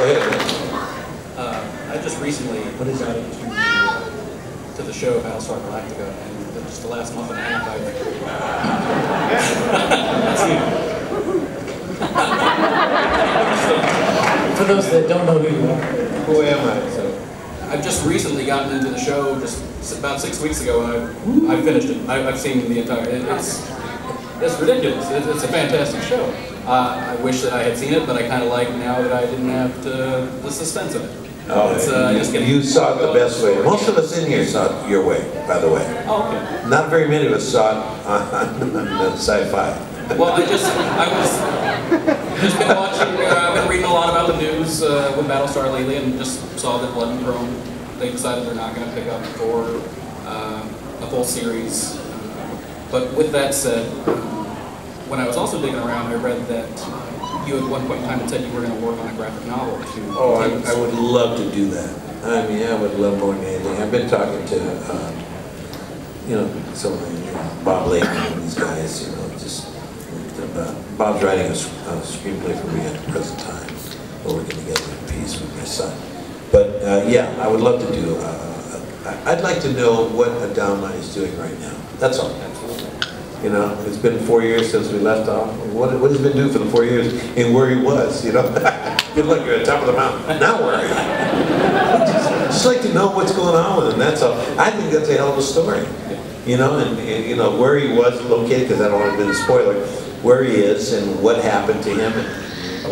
Go ahead. I just recently got into the show Battlestar Galactica, and just the last month and a half I've... For those that don't know who you are. Who am I? So, I've just recently gotten into the show just about 6 weeks ago, and I finished it. I've seen the entire... It's ridiculous. It's a fantastic show. I wish that I had seen it, but I kind of like now that I didn't have the suspense of it. Oh, you saw it the best way. Most of us in here saw it your way, by the way. Oh, okay. Not very many of us saw it on sci-fi. Well, I was been watching. I've been reading a lot about the news with Battlestar lately, and just saw that Blood and Chrome, they decided they're not going to pick up for a full series. But with that said, when I was also digging around, I read that you at one point in time said you were going to work on a graphic novel too. Oh, I would love to do that. I mean, I would love more than anything. I've been talking to, some of Bob Layton and these guys, just Bob's writing a screenplay for me at the present time. We're working together in peace with my son. But yeah, I would love to do. I'd like to know what Adama is doing right now. That's all. It's been 4 years since we left off. What has he been doing for the 4 years and where he was, Good luck, you're at the top of the mountain. Now where are you? Just like to know what's going on with him, that's all. I think that's a hell of a story. And where he was located, because I don't want to be a spoiler, where he is and what happened to him and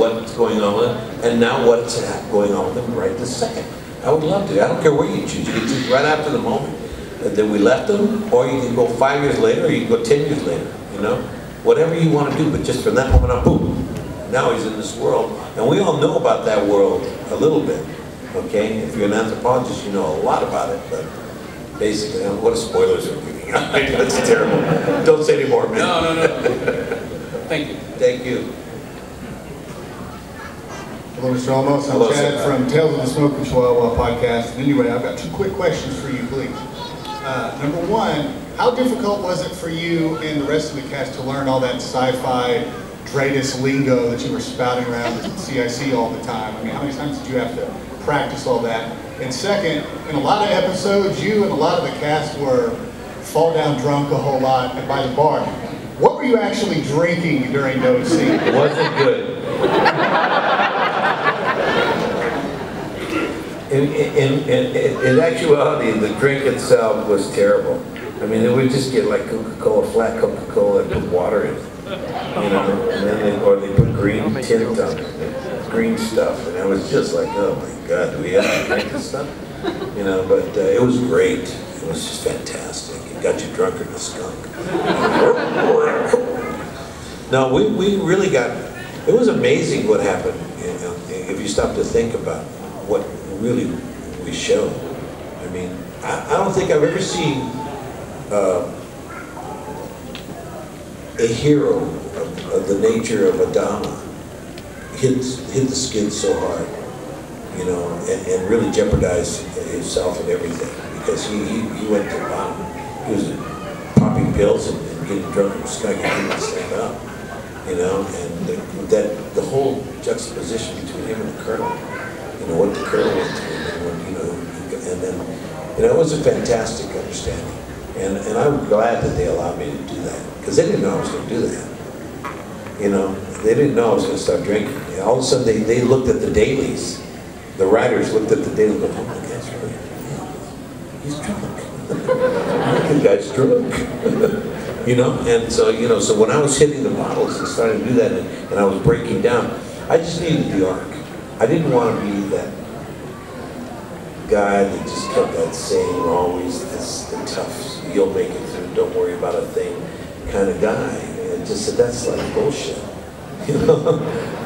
what's going on with him, and now what's going on with him right this second. I would love to. I don't care where you choose. You can choose right after the moment that we left him, or you can go 5 years later, or you can go 10 years later, Whatever you want to do, but just from that moment on, boom, now he's in this world. And we all know about that world a little bit, okay? If you're an anthropologist, you know a lot about it, but basically, what spoilers are we giving out? That's terrible. Don't say any more, man. No. Thank you. Thank you. Hello, Mr. Olmos. I'm Chad from Tales of the Smoke and Chihuahua podcast. Anyway, I've got 2 quick questions for you, please. Number one, how difficult was it for you and the rest of the cast to learn all that sci-fi Dreidis lingo that you were spouting around at CIC all the time? I mean, how many times did you have to practice all that? And second, in a lot of episodes, you and a lot of the cast were fall down drunk a whole lot by the bar. What were you actually drinking during those scenes? It wasn't good. In actuality, the drink itself was terrible. I mean, they would just get like Coca-Cola, flat Coca-Cola, and put water in it, and then or they put green tint on it, green stuff, and I was just like, oh my God, do we have to drink this stuff? But it was great. It was just fantastic. It got you drunker than a skunk. No, we really got. It was amazing what happened. If you stop to think about what really we showed. I mean, I don't think I've ever seen a hero of the nature of Adama hit the skid so hard, and really jeopardize himself and everything, because he went to the bottom. He was popping pills and getting drunk in the sky, he couldn't stand up, and the whole juxtaposition between him and the Colonel. What the Colonel went through, and then, it was a fantastic understanding, and I'm glad that they allowed me to do that, because they didn't know I was going to do that, they didn't know I was going to start drinking. All of a sudden, they looked at the dailies, the writers looked at the dailies, and go, oh my gosh, really? He's drunk. The guy's drunk. And so, so when I was hitting the bottles and starting to do that, and I was breaking down, I just needed the arc. I didn't want to be that guy that just kept that saying always, the tough, you'll make it through, don't worry about a thing kind of guy. And just said, that's like bullshit.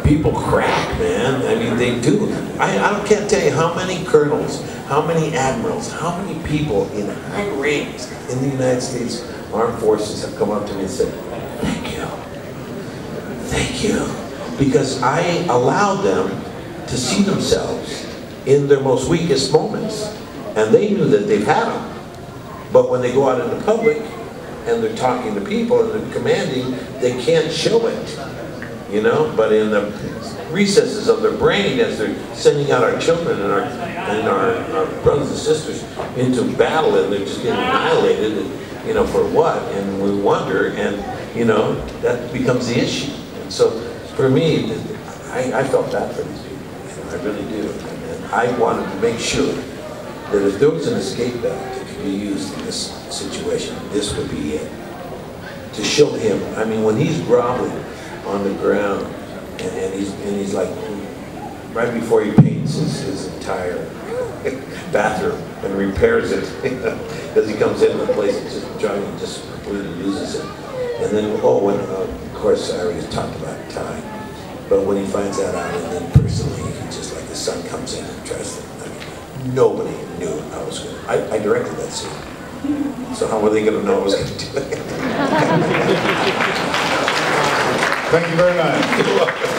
People crack, man. I mean, they do. I can't tell you how many colonels, how many admirals, how many people in high ranks in the United States Armed Forces have come up to me and said, thank you. Thank you. Because I allowed them to see themselves in their most weakest moments. And they knew that they've had them. But when they go out in the public and they're talking to people and they're commanding, they can't show it. But in the recesses of their brain as they're sending out our children and our brothers and sisters into battle, and they're just getting annihilated, and you know, for what? And we wonder, and you know, that becomes the issue. And so for me, I felt bad for these people. You know, I really do. And I wanted to make sure that if there was an escape valve that could be used in this situation, this would be it. To show him, I mean, when he's groveling on the ground, and he's like, right before he paints his entire bathroom and repairs it, because he comes into the place and just driving, just completely loses it. And then, when, of course, I already talked about time, but when he finds that out, and then personally, he just like the son comes in and tries to, I mean, nobody knew I was going to, I directed that scene. So how were they going to know I was going to do it? Thank you very much.